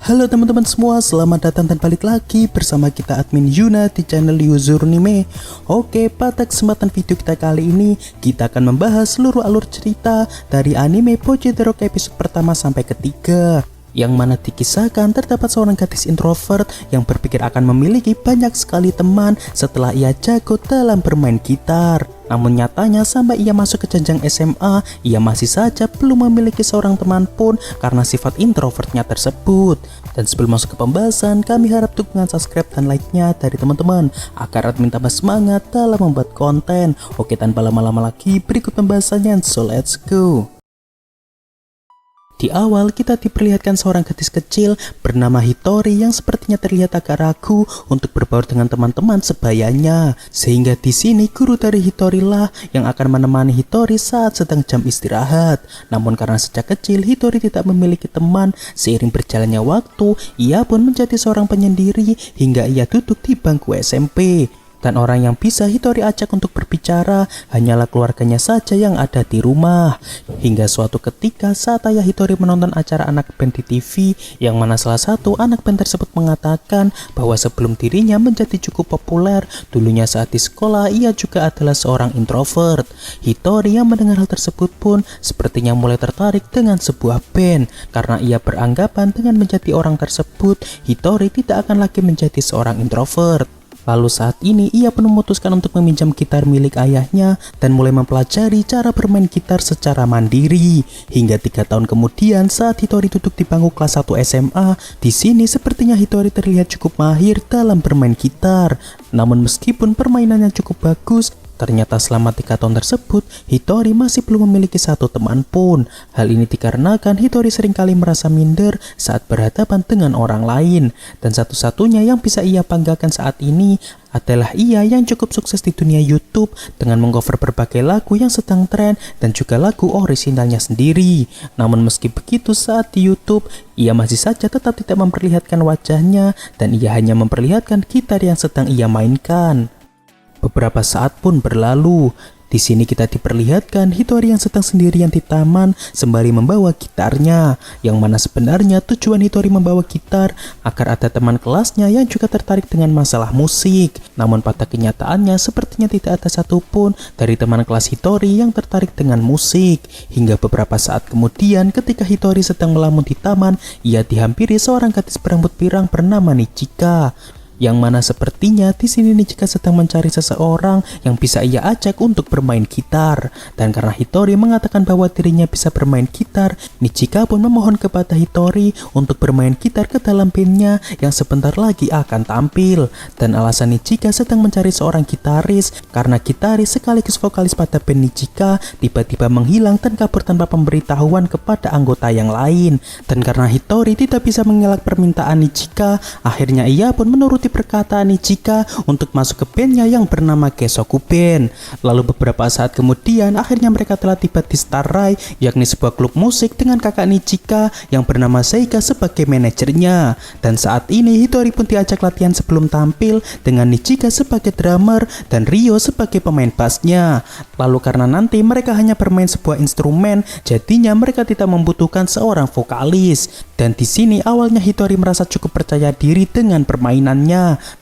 Halo teman-teman semua, selamat datang dan balik lagi bersama kita admin Yuna di channel Yuzurnime. Oke, pada kesempatan video kita kali ini kita akan membahas seluruh alur cerita dari anime Bocchi the Rock episode pertama sampai ketiga, yang mana dikisahkan terdapat seorang gadis introvert yang berpikir akan memiliki banyak sekali teman setelah ia jago dalam bermain gitar. Namun nyatanya sampai ia masuk ke jenjang SMA, ia masih saja belum memiliki seorang teman pun karena sifat introvertnya tersebut. Dan sebelum masuk ke pembahasan, kami harap dukungan subscribe dan like-nya dari teman-teman agar admin tambah semangat dalam membuat konten. Oke, tanpa lama-lama lagi, berikut pembahasannya, so let's go. Di awal kita diperlihatkan seorang gadis kecil bernama Hitori yang sepertinya terlihat agak ragu untuk berbaur dengan teman-teman sebayanya. Sehingga di sini guru dari Hitori lah yang akan menemani Hitori saat sedang jam istirahat. Namun karena sejak kecil Hitori tidak memiliki teman, seiring berjalannya waktu ia pun menjadi seorang penyendiri hingga ia duduk di bangku SMP. Dan orang yang bisa Hitori ajak untuk berbicara hanyalah keluarganya saja yang ada di rumah. Hingga suatu ketika saat ayah Hitori menonton acara anak band di TV, yang mana salah satu anak band tersebut mengatakan bahwa sebelum dirinya menjadi cukup populer, dulunya saat di sekolah ia juga adalah seorang introvert. Hitori yang mendengar hal tersebut pun sepertinya mulai tertarik dengan sebuah band, karena ia beranggapan dengan menjadi orang tersebut, Hitori tidak akan lagi menjadi seorang introvert. Lalu saat ini ia pun memutuskan untuk meminjam gitar milik ayahnya dan mulai mempelajari cara bermain gitar secara mandiri. Hingga 3 tahun kemudian saat Hitori duduk di bangku kelas 1 SMA, di sini sepertinya Hitori terlihat cukup mahir dalam bermain gitar. Namun meskipun permainannya cukup bagus, ternyata selama 3 tahun tersebut, Hitori masih belum memiliki satu teman pun. Hal ini dikarenakan Hitori seringkali merasa minder saat berhadapan dengan orang lain. Dan satu-satunya yang bisa ia banggakan saat ini adalah ia yang cukup sukses di dunia YouTube dengan mengcover berbagai lagu yang sedang tren dan juga lagu orisinalnya sendiri. Namun meski begitu saat di YouTube, ia masih saja tetap tidak memperlihatkan wajahnya dan ia hanya memperlihatkan gitar yang sedang ia mainkan. Beberapa saat pun berlalu. Di sini kita diperlihatkan Hitori yang sedang sendirian di taman sembari membawa gitarnya, yang mana sebenarnya tujuan Hitori membawa gitar agar ada teman kelasnya yang juga tertarik dengan masalah musik. Namun pada kenyataannya sepertinya tidak ada satupun dari teman kelas Hitori yang tertarik dengan musik. Hingga beberapa saat kemudian ketika Hitori sedang melamun di taman, ia dihampiri seorang gadis berambut pirang bernama Nichika. Yang mana sepertinya di sini Nichika sedang mencari seseorang yang bisa ia ajak untuk bermain gitar. Dan karena Hitori mengatakan bahwa dirinya bisa bermain gitar, Nichika pun memohon kepada Hitori untuk bermain gitar ke dalam bandnya yang sebentar lagi akan tampil. Dan alasan Nichika sedang mencari seorang gitaris karena gitaris sekaligus vokalis pada band Nichika tiba-tiba menghilang dan kabur tanpa pemberitahuan kepada anggota yang lain. Dan karena Hitori tidak bisa mengelak permintaan Nichika, akhirnya ia pun menuruti perkataan Nichika untuk masuk ke bandnya yang bernama Kesoku Band. Lalu beberapa saat kemudian akhirnya mereka telah tiba di Starrai, yakni sebuah klub musik dengan kakak Nichika yang bernama Seika sebagai manajernya. Dan saat ini Hitori pun diajak latihan sebelum tampil dengan Nichika sebagai drummer dan Ryo sebagai pemain bassnya. Lalu karena nanti mereka hanya bermain sebuah instrumen, jadinya mereka tidak membutuhkan seorang vokalis. Dan di sini awalnya Hitori merasa cukup percaya diri dengan permainannya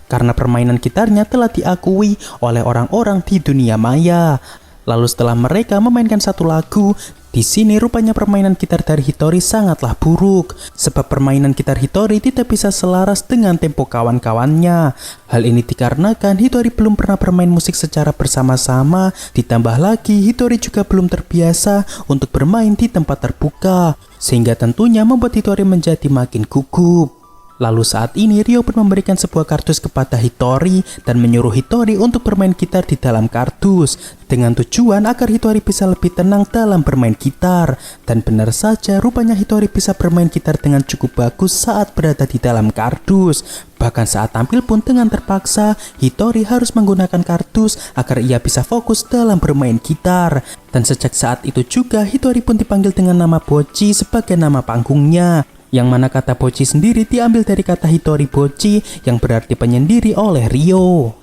karena permainan gitarnya telah diakui oleh orang-orang di dunia maya. Lalu setelah mereka memainkan satu lagu, di sini rupanya permainan gitar dari Hitori sangatlah buruk, sebab permainan gitar Hitori tidak bisa selaras dengan tempo kawan-kawannya. Hal ini dikarenakan Hitori belum pernah bermain musik secara bersama-sama, ditambah lagi Hitori juga belum terbiasa untuk bermain di tempat terbuka, sehingga tentunya membuat Hitori menjadi makin gugup. Lalu saat ini Ryo pun memberikan sebuah kardus kepada Hitori dan menyuruh Hitori untuk bermain gitar di dalam kardus dengan tujuan agar Hitori bisa lebih tenang dalam bermain gitar. Dan benar saja rupanya Hitori bisa bermain gitar dengan cukup bagus saat berada di dalam kardus. Bahkan saat tampil pun dengan terpaksa Hitori harus menggunakan kardus agar ia bisa fokus dalam bermain gitar. Dan sejak saat itu juga Hitori pun dipanggil dengan nama Bocchi sebagai nama panggungnya, yang mana kata Bocchi sendiri diambil dari kata Hitori Bocchi yang berarti penyendiri oleh Ryo.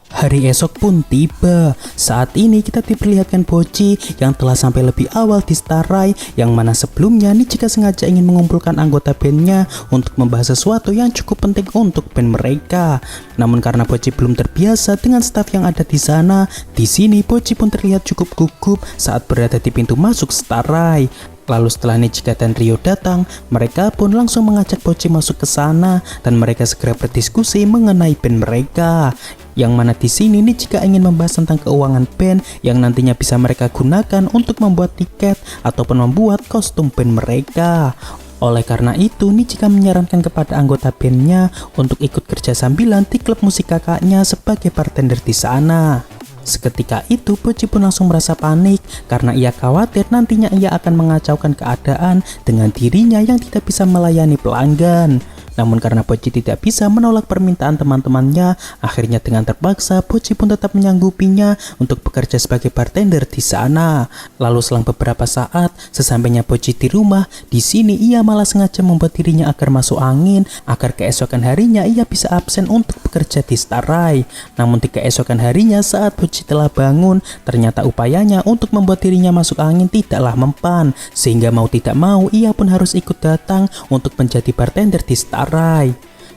Hari esok pun tiba. Saat ini kita diperlihatkan Bocchi yang telah sampai lebih awal di Starry, yang mana sebelumnya Nichika sengaja ingin mengumpulkan anggota bandnya untuk membahas sesuatu yang cukup penting untuk band mereka. Namun karena Bocchi belum terbiasa dengan staf yang ada di sana, di sini Bocchi pun terlihat cukup gugup saat berada di pintu masuk Starry. Lalu setelah Nichika dan Ryo datang, mereka pun langsung mengajak Bocchi masuk ke sana dan mereka segera berdiskusi mengenai band mereka. Yang mana di sini Nichika ingin membahas tentang keuangan band yang nantinya bisa mereka gunakan untuk membuat tiket ataupun membuat kostum band mereka. Oleh karena itu, Nichika menyarankan kepada anggota bandnya untuk ikut kerja sambilan di klub musik kakaknya sebagai bartender di sana. Seketika itu, Bocchi pun langsung merasa panik karena ia khawatir nantinya ia akan mengacaukan keadaan dengan dirinya yang tidak bisa melayani pelanggan. Namun karena Bocchi tidak bisa menolak permintaan teman-temannya, akhirnya dengan terpaksa Bocchi pun tetap menyanggupinya untuk bekerja sebagai bartender di sana. Lalu selang beberapa saat, sesampainya Bocchi di rumah, di sini ia malah sengaja membuat dirinya agar masuk angin, agar keesokan harinya ia bisa absen untuk bekerja di Starry. Namun di keesokan harinya saat Bocchi telah bangun, ternyata upayanya untuk membuat dirinya masuk angin tidaklah mempan, sehingga mau tidak mau ia pun harus ikut datang untuk menjadi bartender di Starry.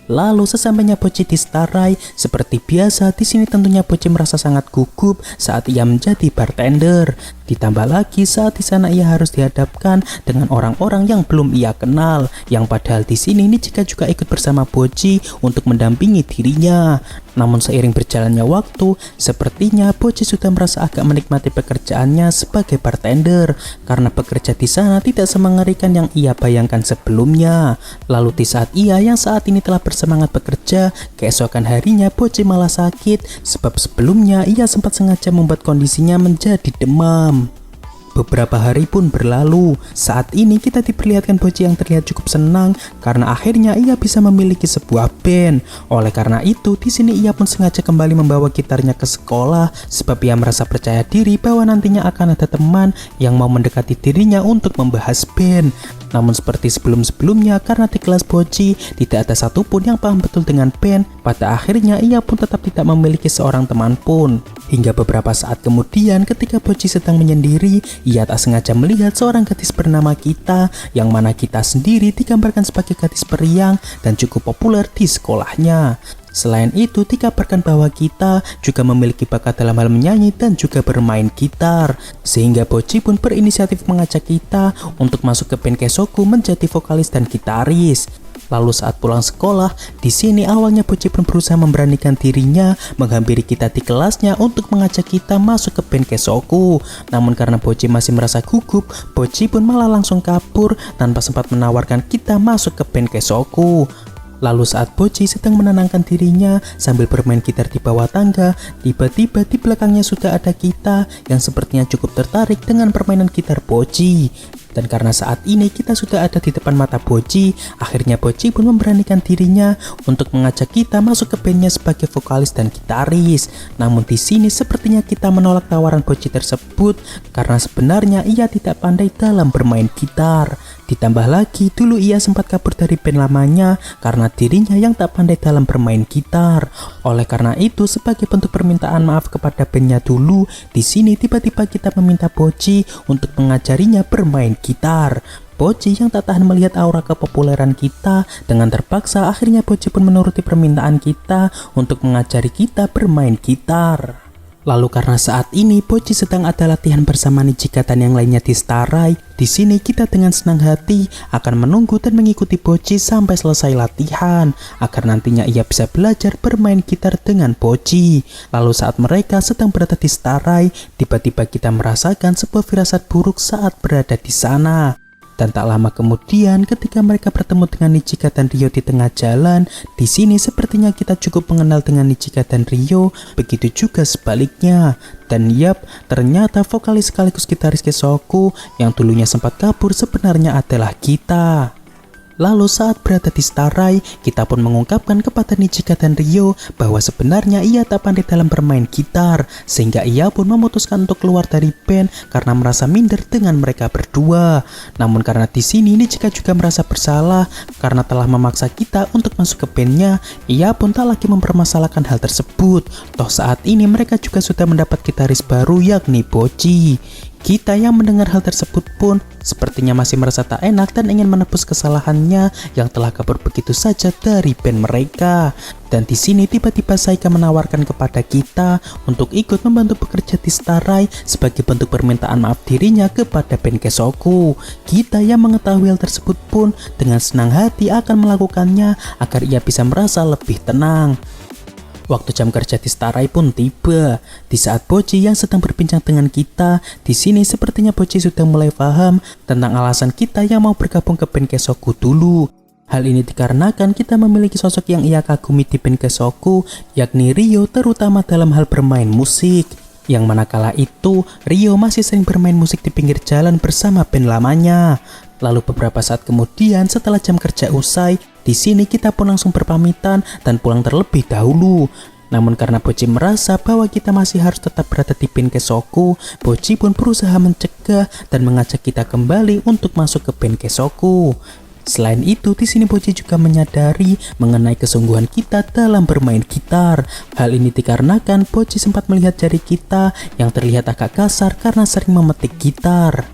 Lalu sesampainya Bocchi di Starry, seperti biasa di sini tentunya Bocchi merasa sangat gugup saat ia menjadi bartender. Ditambah lagi saat di sana ia harus dihadapkan dengan orang-orang yang belum ia kenal, yang padahal di sini Nichika juga ikut bersama Bocchi untuk mendampingi dirinya. Namun seiring berjalannya waktu, sepertinya Bocchi sudah merasa agak menikmati pekerjaannya sebagai bartender karena bekerja di sana tidak semengerikan yang ia bayangkan sebelumnya. Lalu di saat ia yang saat ini telah bersemangat bekerja, keesokan harinya Bocchi malah sakit sebab sebelumnya ia sempat sengaja membuat kondisinya menjadi demam. Beberapa hari pun berlalu. Saat ini kita diperlihatkan Bocchi yang terlihat cukup senang karena akhirnya ia bisa memiliki sebuah band. Oleh karena itu, di sini ia pun sengaja kembali membawa gitarnya ke sekolah sebab ia merasa percaya diri bahwa nantinya akan ada teman yang mau mendekati dirinya untuk membahas band. Namun seperti sebelum-sebelumnya, karena di kelas Bocchi tidak ada satupun yang paham betul dengan band, pada akhirnya ia pun tetap tidak memiliki seorang teman pun. Hingga beberapa saat kemudian ketika Bocchi sedang menyendiri, ia tak sengaja melihat seorang gadis bernama Kita, yang mana Kita sendiri digambarkan sebagai gadis periang dan cukup populer di sekolahnya. Selain itu, dikabarkan bahwa Kita juga memiliki bakat dalam hal menyanyi dan juga bermain gitar. Sehingga Bocchi pun berinisiatif mengajak Kita untuk masuk ke band Kesoku menjadi vokalis dan gitaris. Lalu saat pulang sekolah, di sini awalnya Bocchi pun berusaha memberanikan dirinya menghampiri Kita di kelasnya untuk mengajak Kita masuk ke band Kesoku. Namun karena Bocchi masih merasa gugup, Bocchi pun malah langsung kabur tanpa sempat menawarkan Kita masuk ke band Kesoku. Lalu saat Bocchi sedang menenangkan dirinya sambil bermain gitar di bawah tangga, tiba-tiba di belakangnya sudah ada Kita yang sepertinya cukup tertarik dengan permainan gitar Bocchi. Dan karena saat ini Kita sudah ada di depan mata Bocchi, akhirnya Bocchi pun memberanikan dirinya untuk mengajak Kita masuk ke bandnya sebagai vokalis dan gitaris. Namun di sini sepertinya Kita menolak tawaran Bocchi tersebut karena sebenarnya ia tidak pandai dalam bermain gitar. Ditambah lagi dulu ia sempat kabur dari band lamanya karena dirinya yang tak pandai dalam bermain gitar. Oleh karena itu, sebagai bentuk permintaan maaf kepada bandnya dulu, di sini tiba-tiba Kita meminta Bocchi untuk mengajarinya bermain gitar. Bocchi yang tak tahan melihat aura kepopuleran Kita, dengan terpaksa akhirnya Bocchi pun menuruti permintaan Kita untuk mengajari Kita bermain gitar. Lalu karena saat ini Bocchi sedang ada latihan bersama Nichika dan yang lainnya di Starry, di sini Kita dengan senang hati akan menunggu dan mengikuti Bocchi sampai selesai latihan agar nantinya ia bisa belajar bermain gitar dengan Bocchi. Lalu saat mereka sedang berada di Starry, tiba-tiba Kita merasakan sebuah firasat buruk saat berada di sana. Dan tak lama kemudian ketika mereka bertemu dengan Nichika dan Ryo di tengah jalan, di sini sepertinya Kita cukup mengenal dengan Nichika dan Ryo, begitu juga sebaliknya. Dan yap, ternyata vokalis sekaligus gitaris Kesoku yang dulunya sempat kabur sebenarnya adalah Kita. Lalu saat berada di Starai, kita pun mengungkapkan kepada Nichika dan Ryo bahwa sebenarnya ia tak pandai dalam bermain gitar, sehingga ia pun memutuskan untuk keluar dari band karena merasa minder dengan mereka berdua. Namun karena di sini Nichika juga merasa bersalah karena telah memaksa kita untuk masuk ke bandnya, ia pun tak lagi mempermasalahkan hal tersebut. Toh saat ini mereka juga sudah mendapat gitaris baru yakni Bocchi. Kita yang mendengar hal tersebut pun sepertinya masih merasa tak enak dan ingin menebus kesalahannya yang telah kabur begitu saja dari band mereka. Dan di sini tiba-tiba Saika menawarkan kepada kita untuk ikut membantu bekerja di Starai sebagai bentuk permintaan maaf dirinya kepada band Kesoku. Kita yang mengetahui hal tersebut pun dengan senang hati akan melakukannya agar ia bisa merasa lebih tenang. Waktu jam kerja di Starai pun tiba. Di saat Bocchi yang sedang berbincang dengan kita, di sini sepertinya Bocchi sudah mulai paham tentang alasan kita yang mau bergabung ke band Kesoku dulu. Hal ini dikarenakan kita memiliki sosok yang ia kagumi di band Kesoku, yakni Ryo, terutama dalam hal bermain musik. Yang manakala itu, Ryo masih sering bermain musik di pinggir jalan bersama band lamanya. Lalu beberapa saat kemudian setelah jam kerja usai, di sini kita pun langsung berpamitan dan pulang terlebih dahulu. Namun karena Bocchi merasa bahwa kita masih harus tetap berada di band Kesoku, Bocchi pun berusaha mencegah dan mengajak kita kembali untuk masuk ke band Kesoku. Selain itu, di sini Bocchi juga menyadari mengenai kesungguhan kita dalam bermain gitar. Hal ini dikarenakan Bocchi sempat melihat jari kita yang terlihat agak kasar karena sering memetik gitar.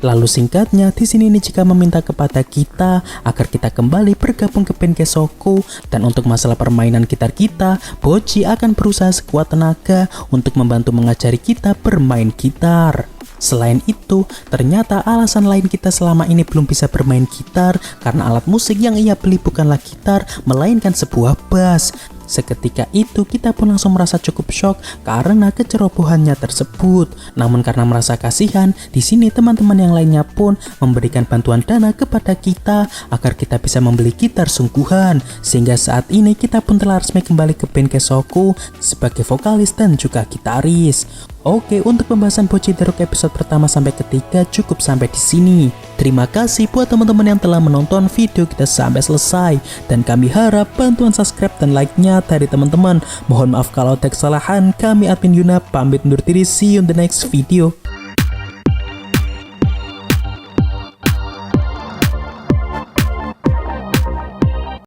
Lalu singkatnya, di sini Nichika meminta kepada kita agar kita kembali bergabung ke band Kesoku, dan untuk masalah permainan gitar kita, Bocchi akan berusaha sekuat tenaga untuk membantu mengajari kita bermain gitar. Selain itu, ternyata alasan lain kita selama ini belum bisa bermain gitar karena alat musik yang ia beli bukanlah gitar, melainkan sebuah bass. Seketika itu kita pun langsung merasa cukup shock karena kecerobohannya tersebut. Namun karena merasa kasihan, di sini teman-teman yang lainnya pun memberikan bantuan dana kepada kita agar kita bisa membeli gitar sungguhan. Sehingga saat ini kita pun telah resmi kembali ke band Kesoku sebagai vokalis dan juga gitaris. Oke, untuk pembahasan Bocchi Daruk episode pertama sampai ketiga cukup sampai di sini. Terima kasih buat teman-teman yang telah menonton video kita sampai selesai, dan kami harap bantuan subscribe dan like-nya dari teman-teman. Mohon maaf kalau ada kesalahan. Kami admin Yuna pamit undur diri. See you in the next video.